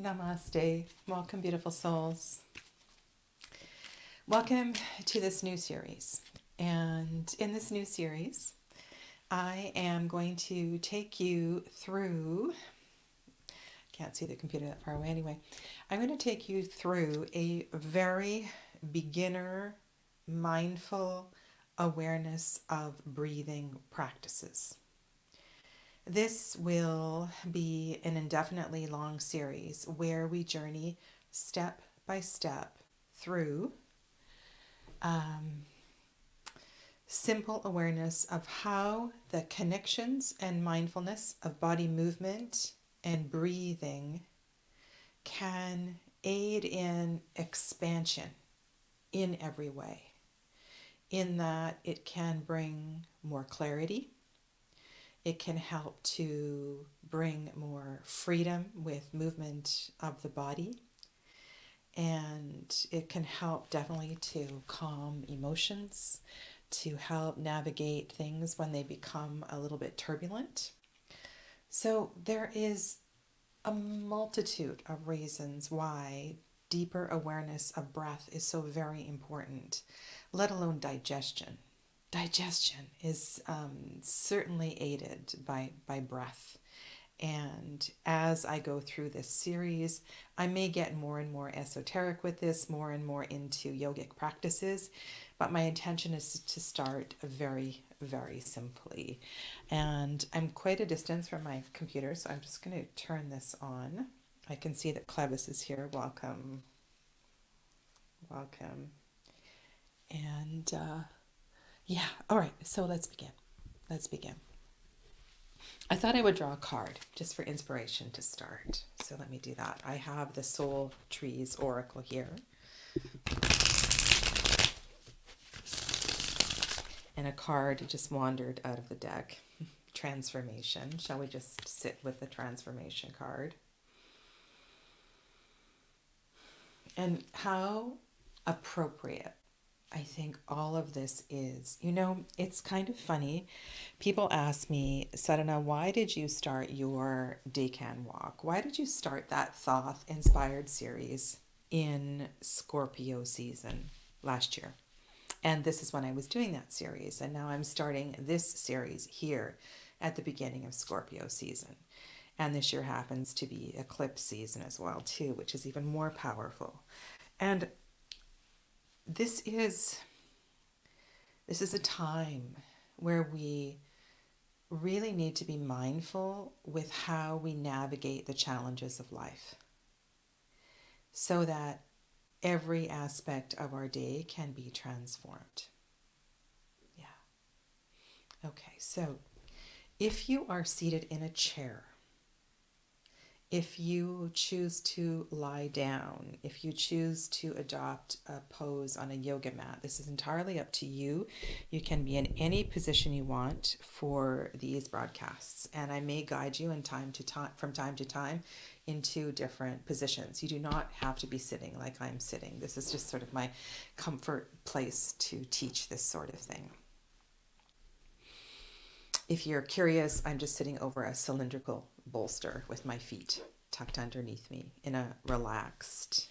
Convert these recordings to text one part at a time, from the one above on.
Namaste. Welcome, beautiful souls. Welcome to this new series. And in this new series, I am going to take you through, can't see the computer that far away anyway. I'm going to take you through a very beginner, mindful awareness of breathing practices. This will be an indefinitely long series where we journey step by step through simple awareness of how the connections and mindfulness of body movement and breathing can aid in expansion in every way, in that it can bring more clarity. It can help to bring more freedom with movement of the body. And it can help definitely to calm emotions, to help navigate things when they become a little bit turbulent. So there is a multitude of reasons why deeper awareness of breath is so very important, let alone digestion. Digestion is certainly aided by breath. And as I go through this series, I may get more and more esoteric with this, more and more into yogic practices, but my intention is to start very, very simply. And I'm quite a distance from my computer, so I'm just going to turn this on. I can see that Clevis is here. Welcome. Welcome. And yeah, all right, so let's begin. Let's begin. I thought I would draw a card just for inspiration to start. So let me do that. I have the Soul Trees Oracle here. And a card just wandered out of the deck. Transformation. Shall we just sit with the transformation card? And how appropriate I think all of this is. You know, it's kind of funny. People ask me, Sadhana, why did you start your Decan walk? Why did you start that Thoth-inspired series in Scorpio season last year? And this is when I was doing that series. And now I'm starting this series here at the beginning of Scorpio season. And this year happens to be eclipse season as well, too, which is even more powerful. And this is a time where we really need to be mindful with how we navigate the challenges of life so that every aspect of our day can be transformed. Yeah. Okay, so if you are seated in a chair, if you choose to lie down, if you choose to adopt a pose on a yoga mat, this is entirely up to you. You can be in any position you want for these broadcasts, and I may guide you from time to time into different positions. You do not have to be sitting like I'm sitting. This is just sort of my comfort place to teach this sort of thing. If you're curious, I'm just sitting over a cylindrical bolster with my feet tucked underneath me in a relaxed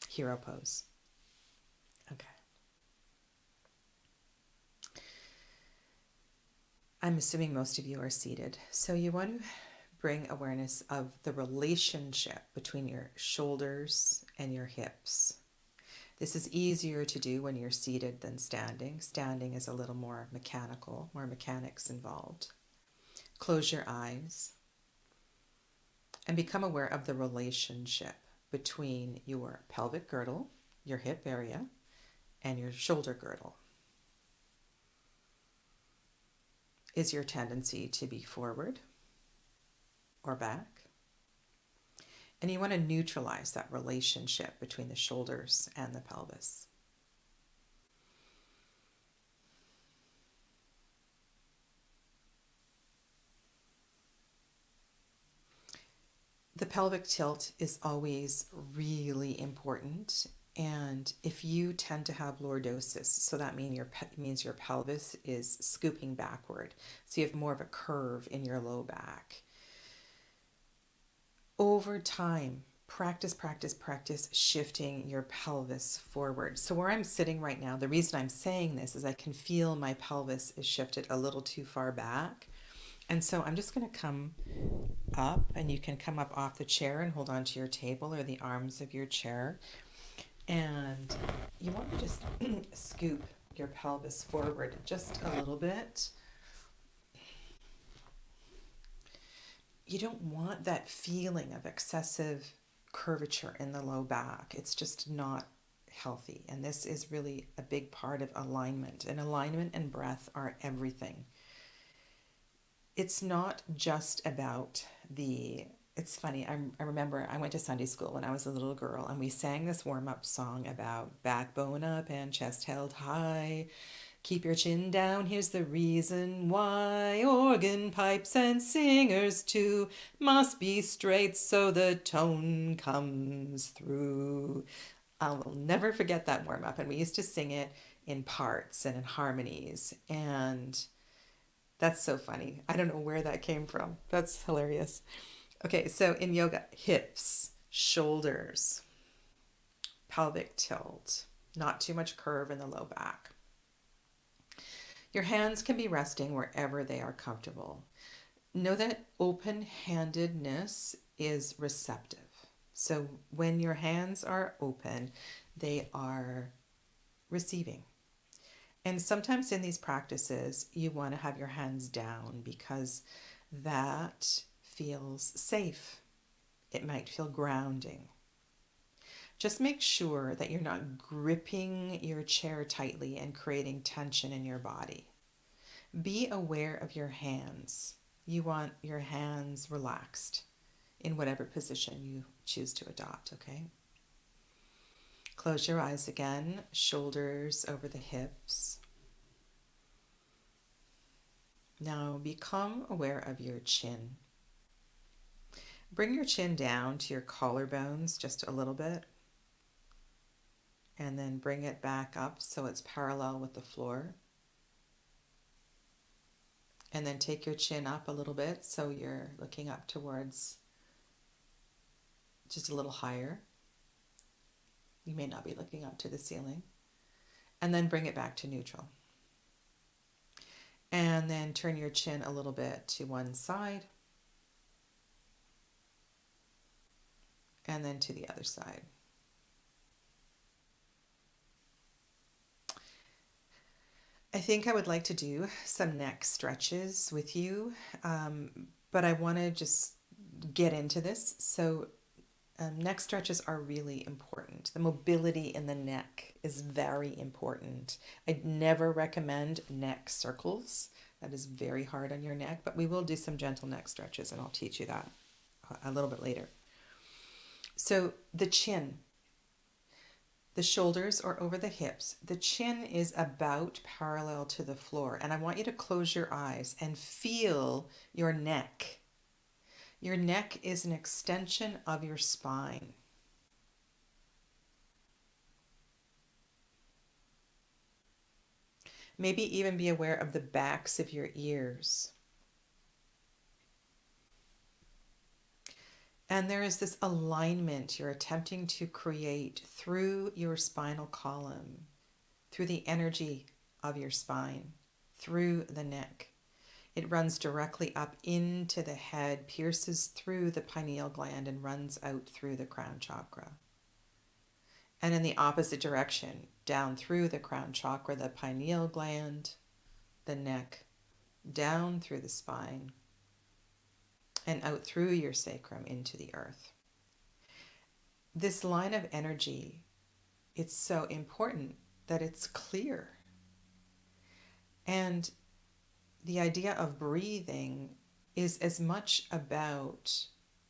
hero pose. Okay. I'm assuming most of you are seated. So you want to bring awareness of the relationship between your shoulders and your hips. This is easier to do when you're seated than standing. Standing is a little more mechanical, more mechanics involved. Close your eyes and become aware of the relationship between your pelvic girdle, your hip area, and your shoulder girdle. Is your tendency to be forward or back? And you want to neutralize that relationship between the shoulders and the pelvis. The pelvic tilt is always really important. And if you tend to have lordosis, so that means your pelvis is scooping backward. So you have more of a curve in your low back. over time, practice shifting your pelvis forward. So where I'm sitting right now, the reason I'm saying this is I can feel my pelvis is shifted a little too far back. And so I'm just going to come up, and you can come up off the chair and hold on to your table or the arms of your chair. And you want to just scoop your pelvis forward just a little bit. You don't want that feeling of excessive curvature in the low back. It's just not healthy. And this is really a big part of alignment. And alignment and breath are everything. It's not just about the. It's funny, I remember I went to Sunday school when I was a little girl, and we sang this warm-up song about backbone up and chest held high. Keep your chin down, here's the reason why. Organ, pipes, and singers too must be straight so the tone comes through. I will never forget that warm-up, and we used to sing it in parts and in harmonies, and that's so funny. I don't know where that came from. That's hilarious. Okay, so in yoga, hips, shoulders, pelvic tilt, not too much curve in the low back. Your hands can be resting wherever they are comfortable. Know that open-handedness is receptive. So when your hands are open, they are receiving. And sometimes in these practices, you want to have your hands down because that feels safe. It might feel grounding. Just make sure that you're not gripping your chair tightly and creating tension in your body. Be aware of your hands. You want your hands relaxed in whatever position you choose to adopt, okay? Close your eyes again, shoulders over the hips. Now become aware of your chin. Bring your chin down to your collarbones just a little bit, and then bring it back up so it's parallel with the floor. And then take your chin up a little bit so you're looking up towards just a little higher. You may not be looking up to the ceiling. And then bring it back to neutral. And then turn your chin a little bit to one side. And then to the other side. I think I would like to do some neck stretches with you, but I want to just get into this. So neck stretches are really important. The mobility in the neck is very important. I'd never recommend neck circles. That is very hard on your neck, but we will do some gentle neck stretches, and I'll teach you that a little bit later. So the chin. The shoulders are over the hips. The chin is about parallel to the floor. And I want you to close your eyes and feel your neck. Your neck is an extension of your spine. Maybe even be aware of the backs of your ears. And there is this alignment you're attempting to create through your spinal column, through the energy of your spine, through the neck. It runs directly up into the head, pierces through the pineal gland, and runs out through the crown chakra. And in the opposite direction, down through the crown chakra, the pineal gland, the neck, down through the spine, and out through your sacrum into the earth. This line of energy, it's so important that it's clear. And the idea of breathing is as much about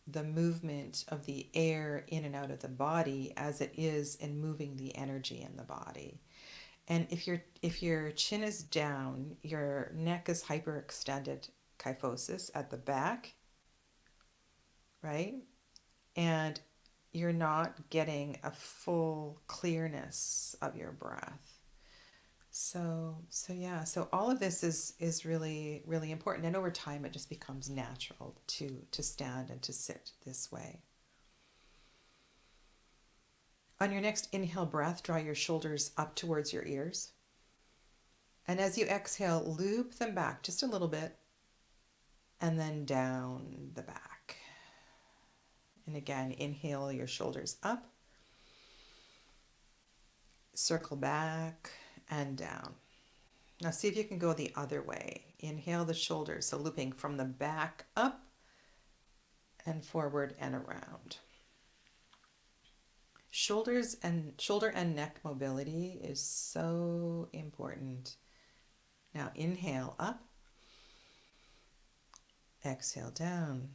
the movement of the air in and out of the body as it is in moving the energy in the body. And if your chin is down, your neck is hyperextended, kyphosis at the back, right? And you're not getting a full clearness of your breath. So all of this is really, really important. And over time, it just becomes natural to stand and to sit this way. On your next inhale breath, draw your shoulders up towards your ears. And as you exhale, loop them back just a little bit and then down the back. And again, inhale your shoulders up, circle back and down. Now see if you can go the other way. Inhale the shoulders, so looping from the back up and forward and around. Shoulder and neck mobility is so important. Now inhale up, exhale down.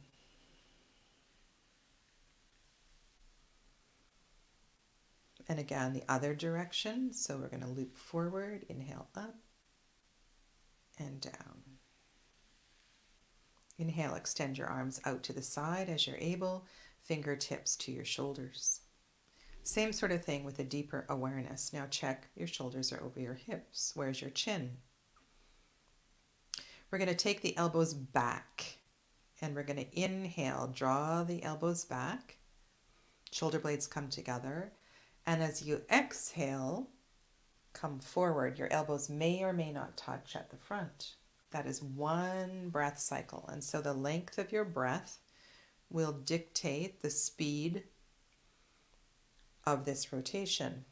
And again, the other direction. So we're going to loop forward, inhale up and down. Inhale, extend your arms out to the side as you're able, fingertips to your shoulders. Same sort of thing with a deeper awareness. Now check your shoulders are over your hips. Where's your chin? We're going to take the elbows back and we're going to inhale, draw the elbows back. Shoulder blades come together. And as you exhale, come forward. Your elbows may or may not touch at the front. That is one breath cycle. And so the length of your breath will dictate the speed of this rotation.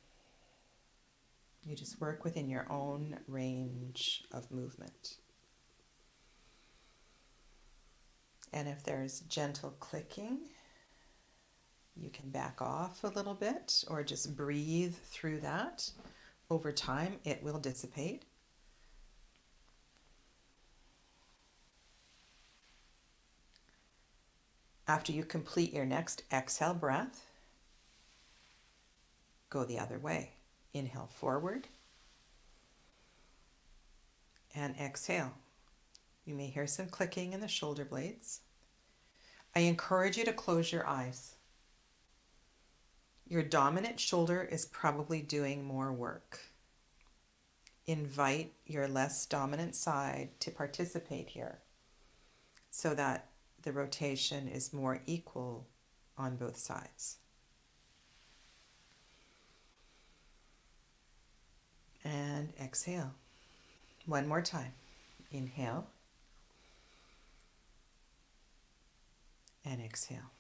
You just work within your own range of movement. And if there's gentle clicking, you can back off a little bit or just breathe through that. Over time, it will dissipate. After you complete your next exhale breath, go the other way. Inhale forward and exhale. You may hear some clicking in the shoulder blades. I encourage you to close your eyes. Your dominant shoulder is probably doing more work. Invite your less dominant side to participate here so that the rotation is more equal on both sides. And exhale. One more time. Inhale. And exhale.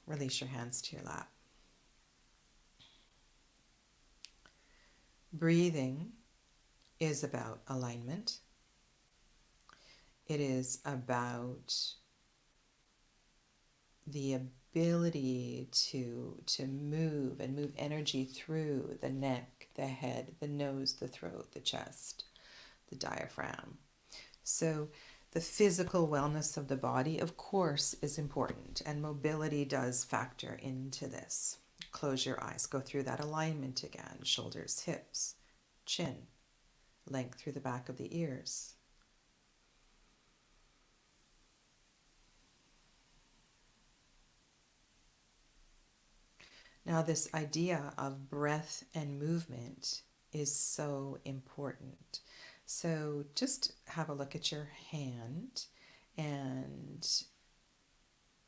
Release your hands to your lap. Breathing is about alignment. It is about the ability to move and move energy through the neck, the head, the nose, the throat, the chest, the diaphragm. So the physical wellness of the body, of course, is important, and mobility does factor into this. Close your eyes. Go through that alignment again. Shoulders, hips, chin, length through the back of the ears. Now, this idea of breath and movement is so important. So just have a look at your hand, and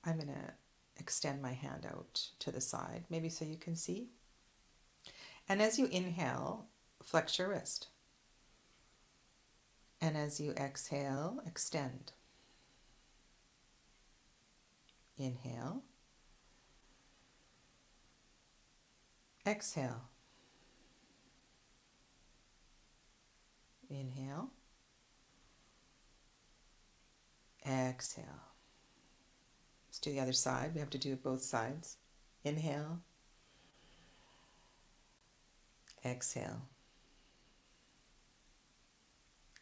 I'm going to extend my hand out to the side, maybe so you can see. And as you inhale, flex your wrist. And as you exhale, extend. Inhale. Exhale. Inhale. Exhale. Let's do the other side. We have to do it both sides. Inhale. Exhale.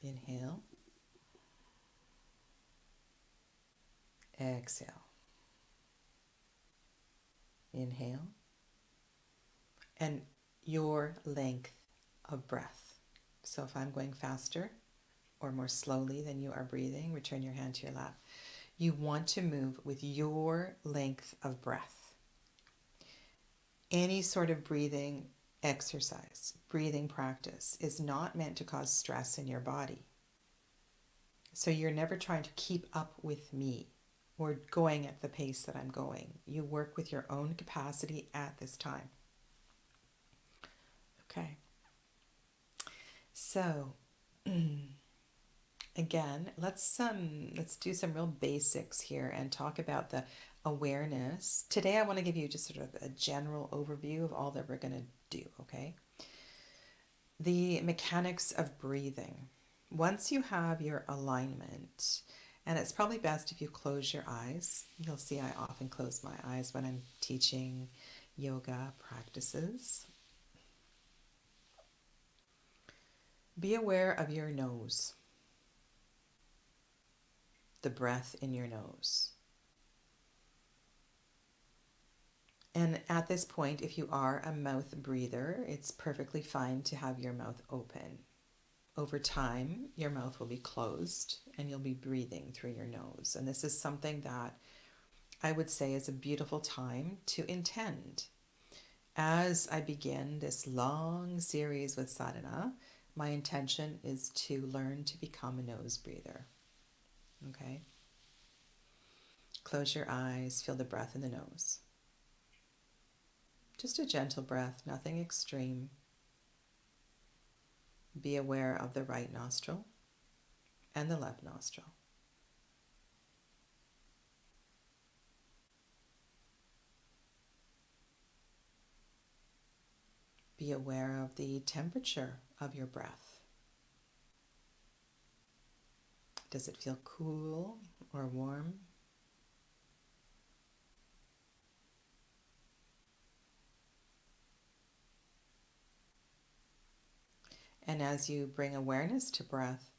Inhale. Exhale. Inhale. And your length of breath. So if I'm going faster or more slowly than you are breathing, return your hand to your lap. You want to move with your length of breath. Any sort of breathing exercise, breathing practice is not meant to cause stress in your body. So you're never trying to keep up with me or going at the pace that I'm going. You work with your own capacity at this time. Okay. So again, let's do some real basics here and talk about the awareness. Today I want to give you just sort of a general overview of all that we're going to do, okay? The mechanics of breathing. Once you have your alignment, and it's probably best if you close your eyes. You'll see I often close my eyes when I'm teaching yoga practices. Be aware of your nose, the breath in your nose. And at this point, if you are a mouth breather, it's perfectly fine to have your mouth open. Over time, your mouth will be closed and you'll be breathing through your nose. And this is something that I would say is a beautiful time to intend. As I begin this long series with sadhana, my intention is to learn to become a nose breather. Okay? Close your eyes, feel the breath in the nose. Just a gentle breath, nothing extreme. Be aware of the right nostril and the left nostril. Be aware of the temperature of your breath. Does it feel cool or warm? And as you bring awareness to breath,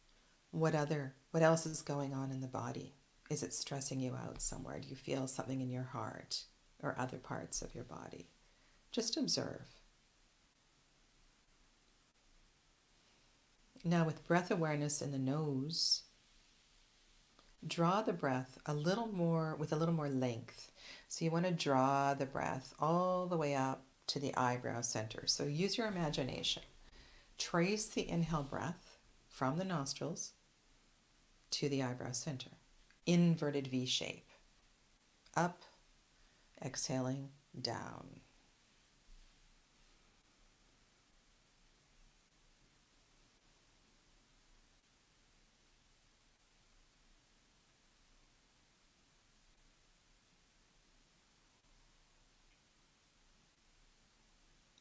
what else is going on in the body? Is it stressing you out somewhere? Do you feel something in your heart or other parts of your body? Just observe. Now with breath awareness in the nose, draw the breath a little more with a little more length. So you want to draw the breath all the way up to the eyebrow center. So use your imagination. Trace the inhale breath from the nostrils to the eyebrow center. Inverted V shape. Up, exhaling, down.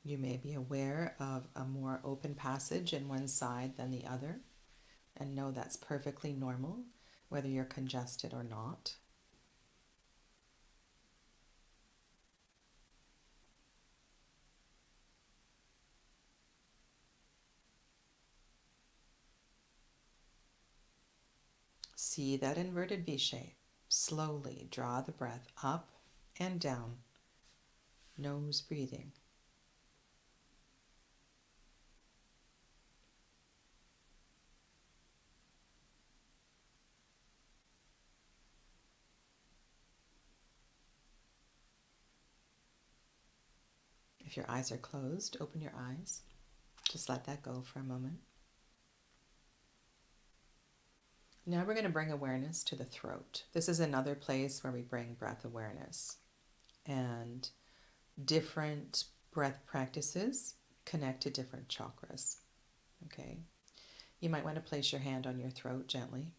You may be aware of a more open passage in one side than the other, and know that's perfectly normal, whether you're congested or not. See that inverted V shape. Slowly draw the breath up and down, nose breathing. If your eyes are closed, open your eyes. Just let that go for a moment. Now we're going to bring awareness to the throat. This is another place where we bring breath awareness. And different breath practices connect to different chakras. Okay? You might want to place your hand on your throat gently.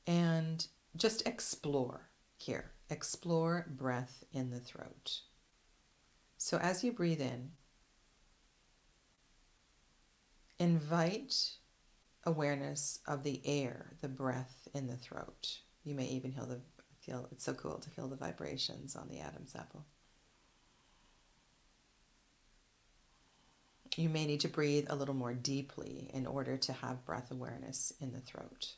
And just explore here. Explore breath in the throat. So as you breathe in, invite awareness of the air, the breath in the throat. You may even feel it's so cool to feel the vibrations on the Adam's apple. You may need to breathe a little more deeply in order to have breath awareness in the throat.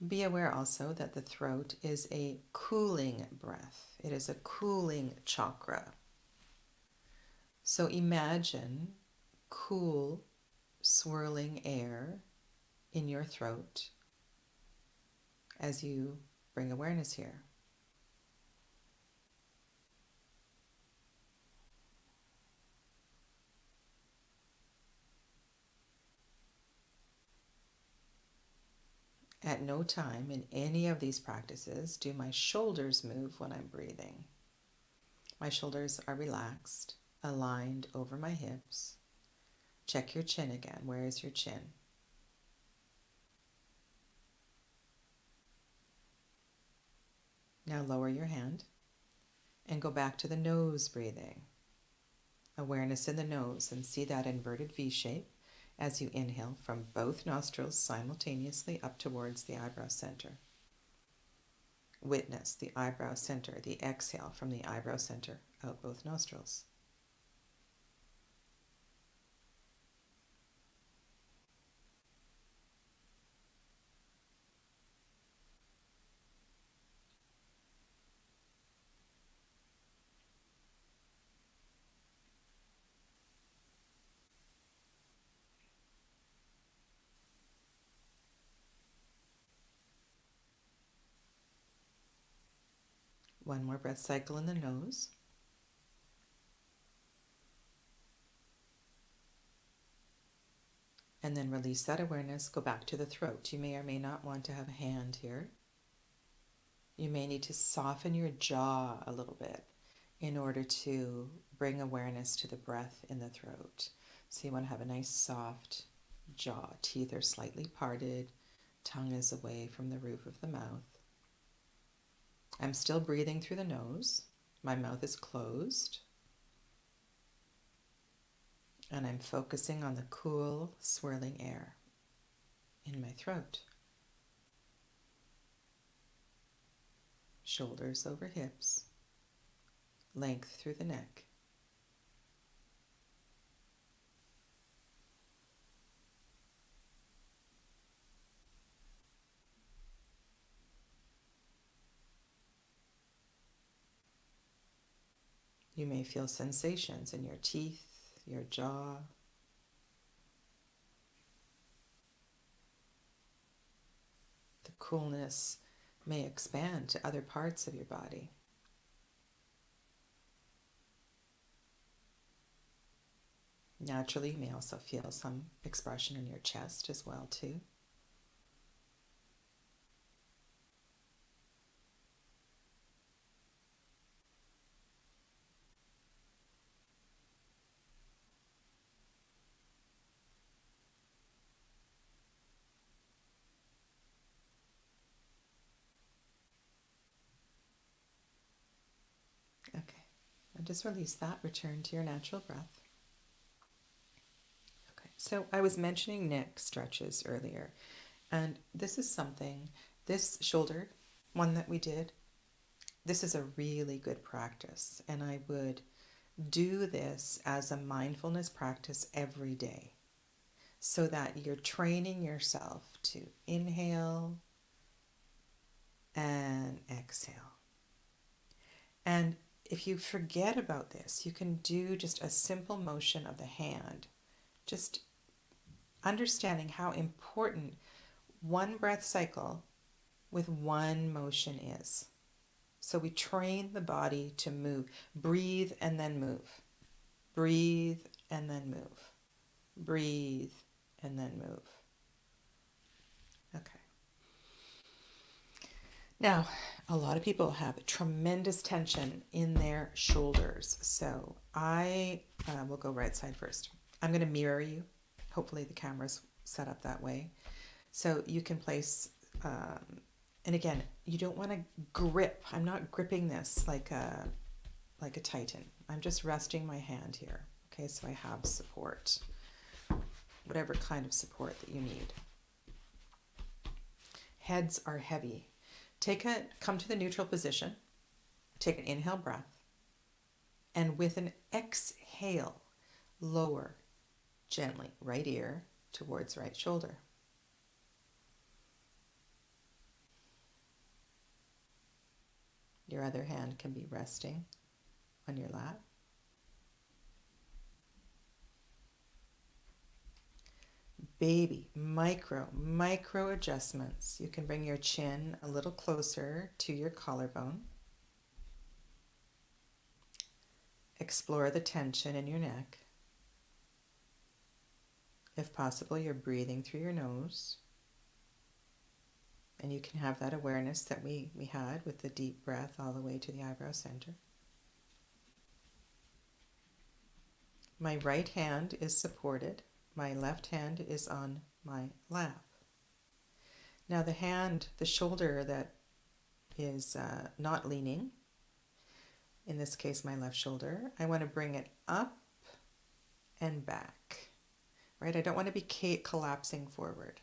Be aware also that the throat is a cooling breath. It is a cooling chakra. So imagine cool, swirling air in your throat as you bring awareness here. At no time in any of these practices do my shoulders move when I'm breathing. My shoulders are relaxed, aligned over my hips. Check your chin again. Where is your chin? Now lower your hand and go back to the nose breathing. Awareness in the nose, and see that inverted V shape as you inhale from both nostrils simultaneously up towards the eyebrow center. Witness the eyebrow center, the exhale from the eyebrow center out both nostrils. One more breath cycle in the nose. And then release that awareness, go back to the throat. You may or may not want to have a hand here. You may need to soften your jaw a little bit in order to bring awareness to the breath in the throat. So you want to have a nice soft jaw. Teeth are slightly parted. Tongue is away from the roof of the mouth. I'm still breathing through the nose. My mouth is closed. And I'm focusing on the cool, swirling air in my throat. Shoulders over hips. Length through the neck. You may feel sensations in your teeth, your jaw. The coolness may expand to other parts of your body. Naturally, you may also feel some expression in your chest as well, too. Okay, and just release that. Return to your natural breath. Okay, so I was mentioning neck stretches earlier, and this is something, this shoulder one that we did, this is a really good practice, and I would do this as a mindfulness practice every day so that you're training yourself to inhale and exhale. And if you forget about this, you can do just a simple motion of the hand, just understanding how important one breath cycle with one motion is. So we train the body to move. Breathe and then move. Breathe and then move. Breathe and then move. Okay. Now, a lot of people have tremendous tension in their shoulders. So I will go right side first. I'm going to mirror you. Hopefully the camera's set up that way. So you can place, and again, you don't want to grip. I'm not gripping this like a titan. I'm just resting my hand here. Okay, so I have support, whatever kind of support that you need. Heads are heavy. Come to the neutral position. Take an inhale breath. And with an exhale, lower gently right ear towards right shoulder. Your other hand can be resting on your lap. baby, micro adjustments. You can bring your chin a little closer to your collarbone. Explore the tension in your neck. If possible, you're breathing through your nose. And you can have that awareness that we had with the deep breath all the way to the eyebrow center. My right hand is supported. My left hand is on my lap. Now the shoulder that is not leaning, in this case my left shoulder, I want to bring it up and back. Right? I don't want to be collapsing forward.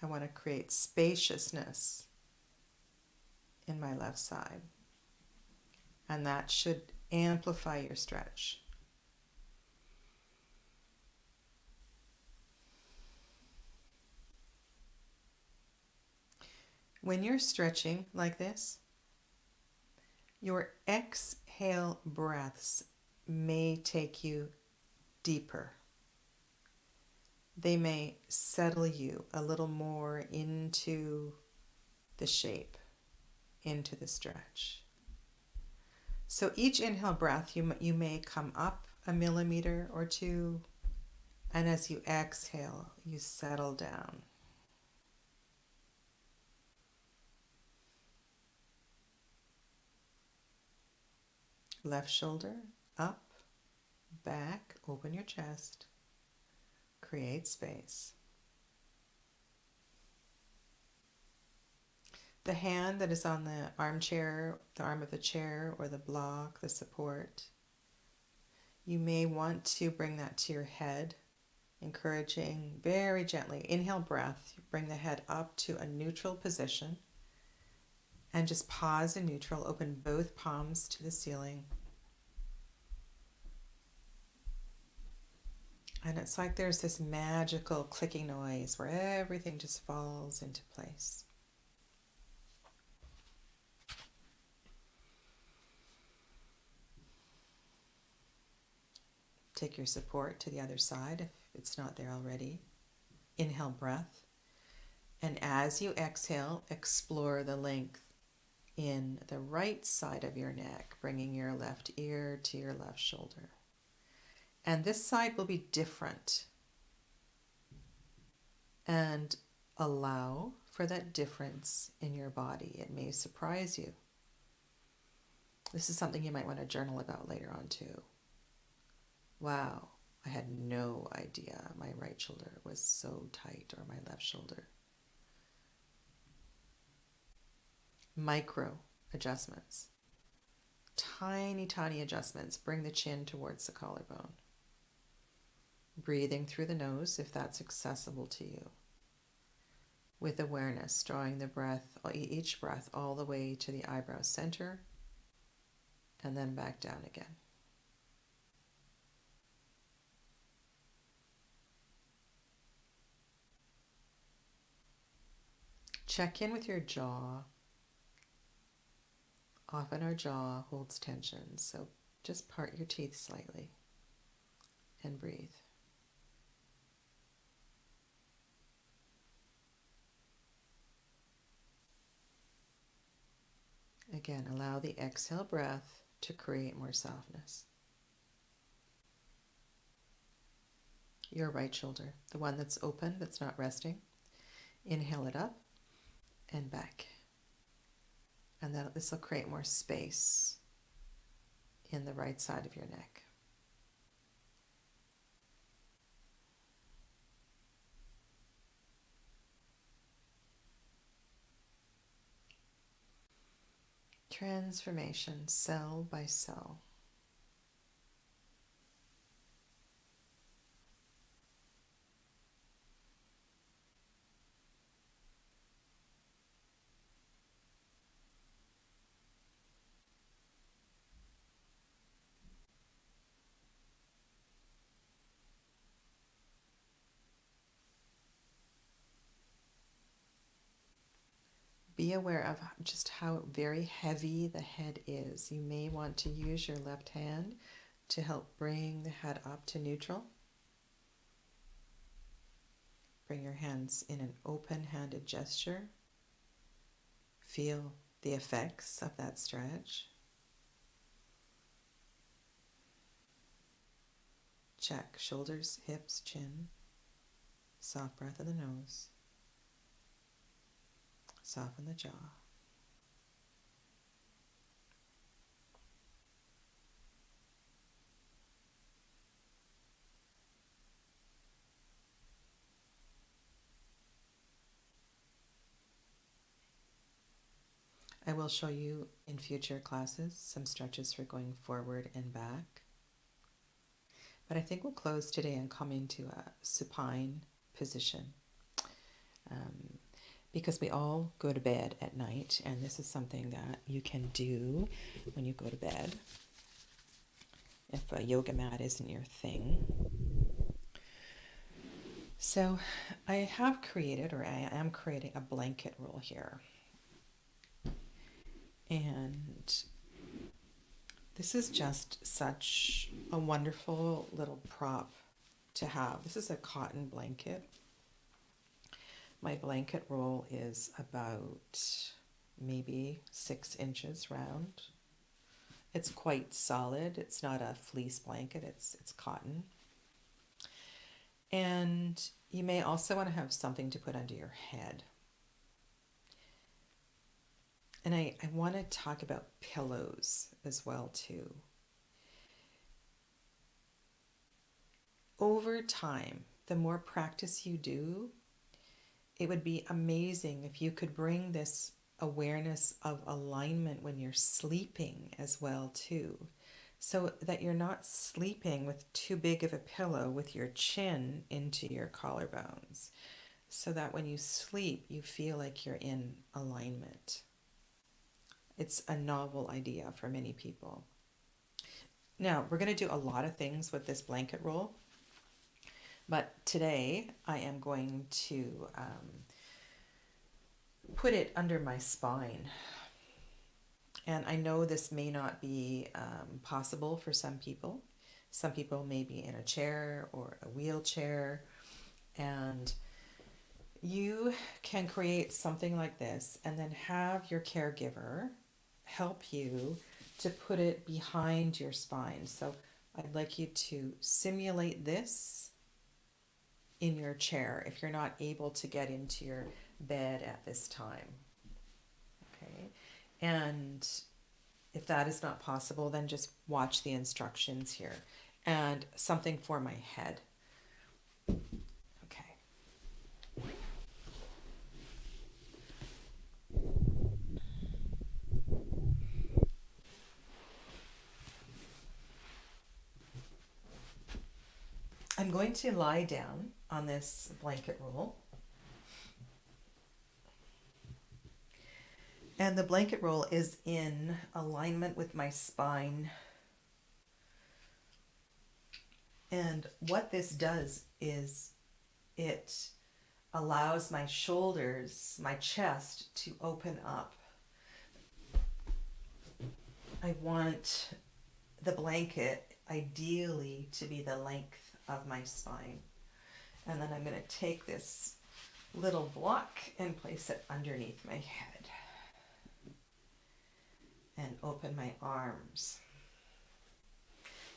I want to create spaciousness in my left side. And that should amplify your stretch. When you're stretching like this, your exhale breaths may take you deeper. They may settle you a little more into the shape, into the stretch. So each inhale breath, you may come up a millimeter or two, and as you exhale, you settle down. Left shoulder, up, back, open your chest, create space. The hand that is on the armchair, the arm of the chair, or the block, the support, you may want to bring that to your head, encouraging very gently. Inhale breath, bring the head up to a neutral position, and just pause in neutral, open both palms to the ceiling. And it's like there's this magical clicking noise where everything just falls into place. Take your support to the other side if it's not there already. Inhale breath. And as you exhale, explore the length in the right side of your neck, bringing your left ear to your left shoulder. And this side will be different. And allow for that difference in your body. It may surprise you. This is something you might want to journal about later on too. Wow, I had no idea my right shoulder was so tight, or my left shoulder. Micro adjustments. Tiny, tiny adjustments. Bring the chin towards the collarbone. Breathing through the nose if that's accessible to you. With awareness, drawing the breath, each breath all the way to the eyebrow center and then back down again. Check in with your jaw. Often our jaw holds tension, so just part your teeth slightly and breathe. Again, allow the exhale breath to create more softness. Your right shoulder, the one that's open, that's not resting. Inhale it up and back. And this will create more space in the right side of your neck. Transformation, cell by cell. Be aware of just how very heavy the head is. You may want to use your left hand to help bring the head up to neutral. Bring your hands in an open-handed gesture. Feel the effects of that stretch. Check shoulders, hips, chin. Soft breath in the nose. Soften the jaw. I will show you in future classes some stretches for going forward and back. But I think we'll close today and come into a supine position. Because we all go to bed at night, and this is something that you can do when you go to bed if a yoga mat isn't your thing. So I have created, or I am creating, a blanket roll here. And this is just such a wonderful little prop to have. This is a cotton blanket. My blanket roll is about maybe 6 inches round. It's quite solid. It's not a fleece blanket. It's cotton. And you may also want to have something to put under your head. And I want to talk about pillows as well too. Over time, the more practice you do, it would be amazing if you could bring this awareness of alignment when you're sleeping as well too, so that you're not sleeping with too big of a pillow with your chin into your collarbones, so that when you sleep, you feel like you're in alignment. It's a novel idea for many people. Now, we're going to do a lot of things with this blanket roll, but today I am going to put it under my spine. And I know this may not be possible for some people. Some people may be in a chair or a wheelchair, and you can create something like this and then have your caregiver help you to put it behind your spine. So I'd like you to simulate this in your chair if you're not able to get into your bed at this time. Okay. And if that is not possible, then just watch the instructions here. And something for my head. Okay. I'm going to lie down on this blanket roll. And the blanket roll is in alignment with my spine. And what this does is it allows my shoulders, my chest to open up. I want the blanket ideally to be the length of my spine. And then I'm going to take this little block and place it underneath my head. And open my arms.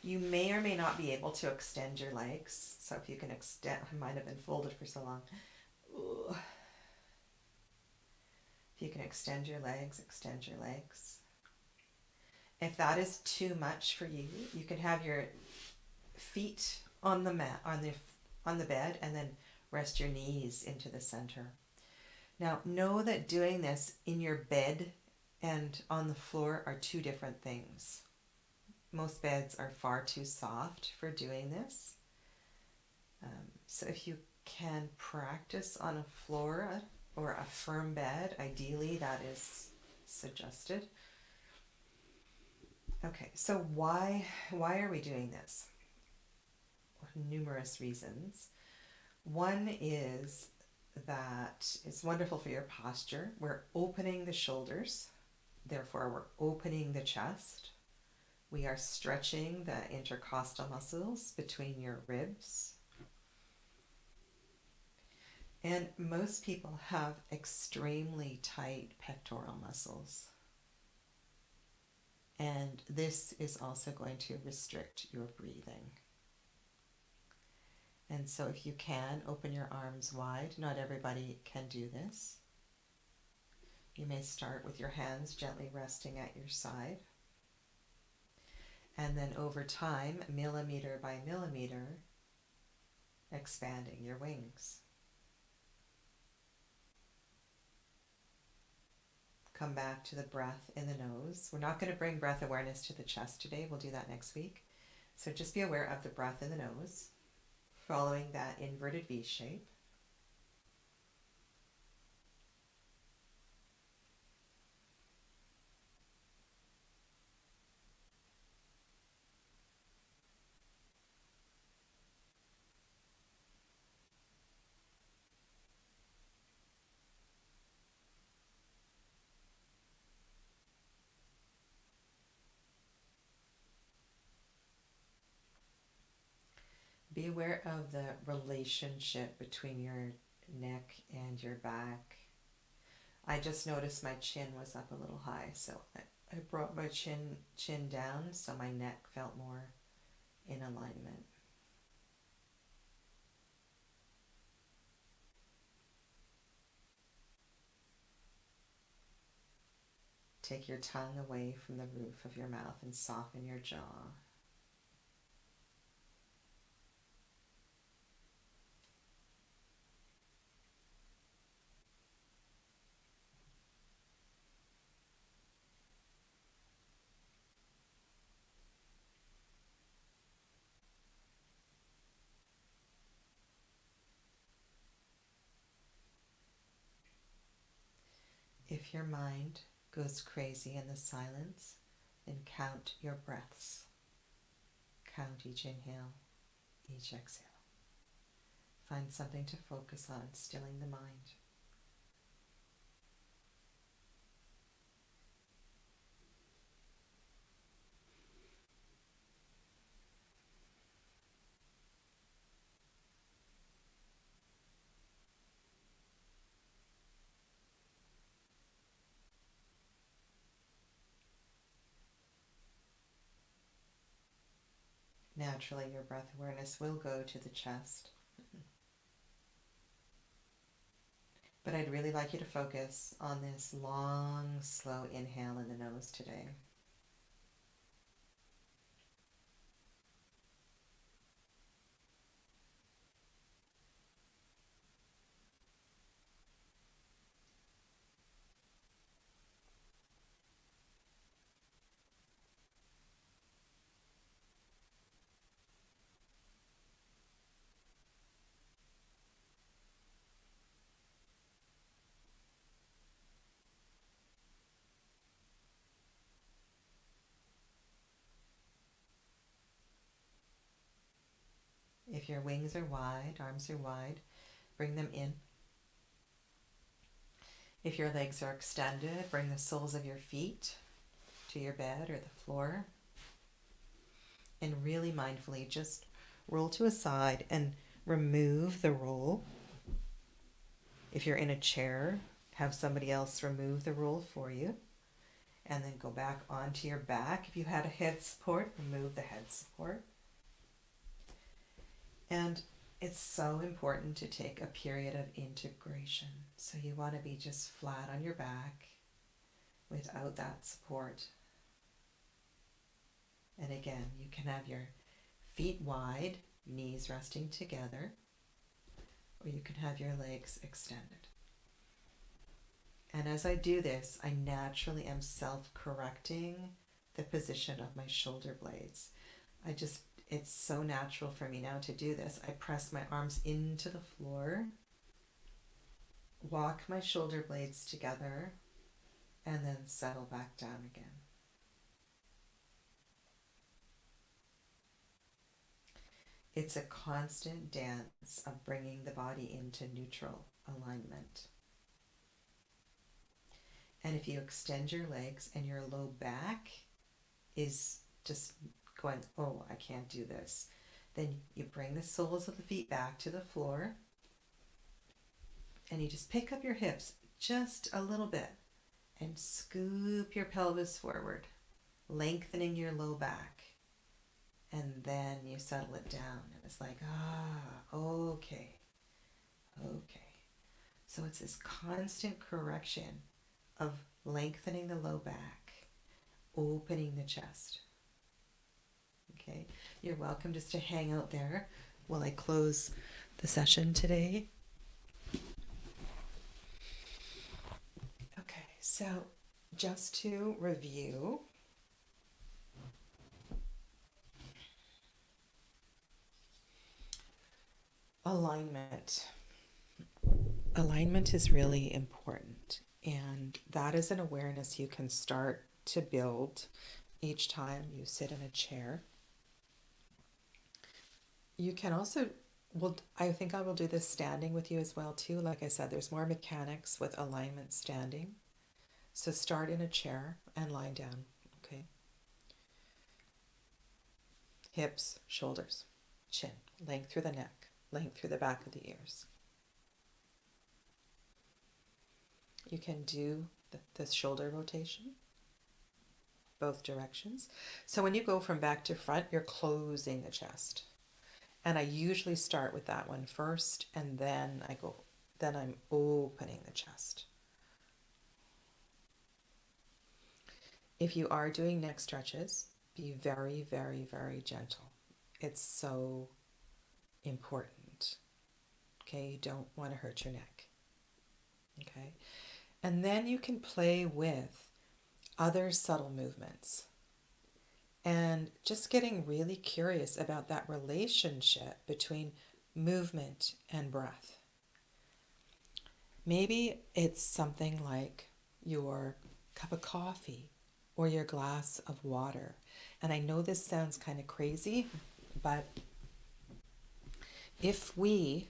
You may or may not be able to extend your legs. So if you can extend, I might have been folded for so long. Ooh. If you can extend your legs, extend your legs. If that is too much for you, you can have your feet on the mat, on the bed, and then rest your knees into the center. Now, know that doing this in your bed and on the floor are two different things. Most beds are far too soft for doing this. So if you can practice on a floor or a firm bed, ideally that is suggested. Okay, so why are we doing this? Numerous reasons. One is that it's wonderful for your posture. We're opening the shoulders. Therefore, we're opening the chest. We are stretching the intercostal muscles between your ribs. And most people have extremely tight pectoral muscles. And this is also going to restrict your breathing. And so if you can, open your arms wide. Not everybody can do this. You may start with your hands gently resting at your side. And then over time, millimeter by millimeter, expanding your wings. Come back to the breath in the nose. We're not going to bring breath awareness to the chest today. We'll do that next week. So just be aware of the breath in the nose, following that inverted V shape. Be aware of the relationship between your neck and your back. I just noticed my chin was up a little high, so I brought my chin down so my neck felt more in alignment. Take your tongue away from the roof of your mouth and soften your jaw. If your mind goes crazy in the silence, then count your breaths. Count each inhale, each exhale. Find something to focus on, stilling the mind. Naturally, your breath awareness will go to the chest. But I'd really like you to focus on this long, slow inhale in the nose today. If your wings are wide, arms are wide, bring them in. If your legs are extended, bring the soles of your feet to your bed or the floor. And really mindfully just roll to a side and remove the roll. If you're in a chair, have somebody else remove the roll for you. And then go back onto your back. If you had a head support, remove the head support. And it's so important to take a period of integration. So you want to be just flat on your back without that support. And again, you can have your feet wide, knees resting together, or you can have your legs extended. And as I do this, I naturally am self-correcting the position of my shoulder blades. It's so natural for me now to do this. I press my arms into the floor, walk my shoulder blades together, and then settle back down again. It's a constant dance of bringing the body into neutral alignment. And if you extend your legs and your low back is just going, oh, I can't do this, then you bring the soles of the feet back to the floor. And you just pick up your hips just a little bit and scoop your pelvis forward, lengthening your low back. And then you settle it down. And it's like, okay, okay. So it's this constant correction of lengthening the low back, opening the chest. Okay, you're welcome just to hang out there while I close the session today. Okay, so just to review, alignment. Alignment is really important, and that is an awareness you can start to build each time you sit in a chair. You can also, well, I think I will do this standing with you as well too. Like I said, there's more mechanics with alignment standing. So start in a chair and lie down, okay? Hips, shoulders, chin, length through the neck, length through the back of the ears. You can do the shoulder rotation, both directions. So when you go from back to front, you're closing the chest. And I usually start with that one first, and then I'm opening the chest. If you are doing neck stretches, be very, very, very gentle. It's so important. Okay, you don't want to hurt your neck. Okay, and then you can play with other subtle movements and just getting really curious about that relationship between movement and breath. Maybe it's something like your cup of coffee or your glass of water. And I know this sounds kind of crazy, but if we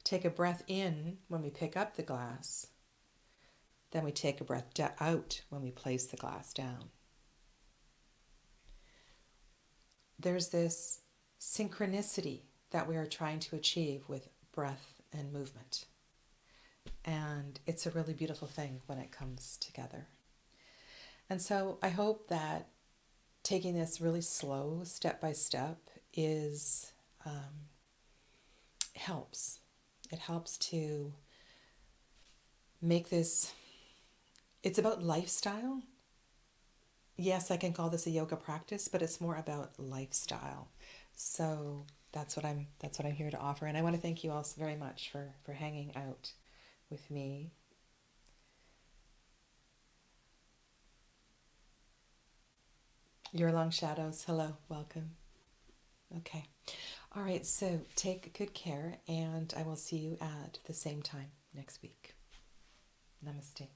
take a breath in when we pick up the glass, then we take a breath out when we place the glass down. There's this synchronicity that we are trying to achieve with breath and movement. And it's a really beautiful thing when it comes together. And so I hope that taking this really slow, step by step, helps. It helps to make this, it's about lifestyle. Yes, I can call this a yoga practice, but it's more about lifestyle. So that's what I'm here to offer. And I want to thank you all very much for hanging out with me. Your long shadows, hello, welcome. Okay. All right, so take good care, and I will see you at the same time next week. Namaste.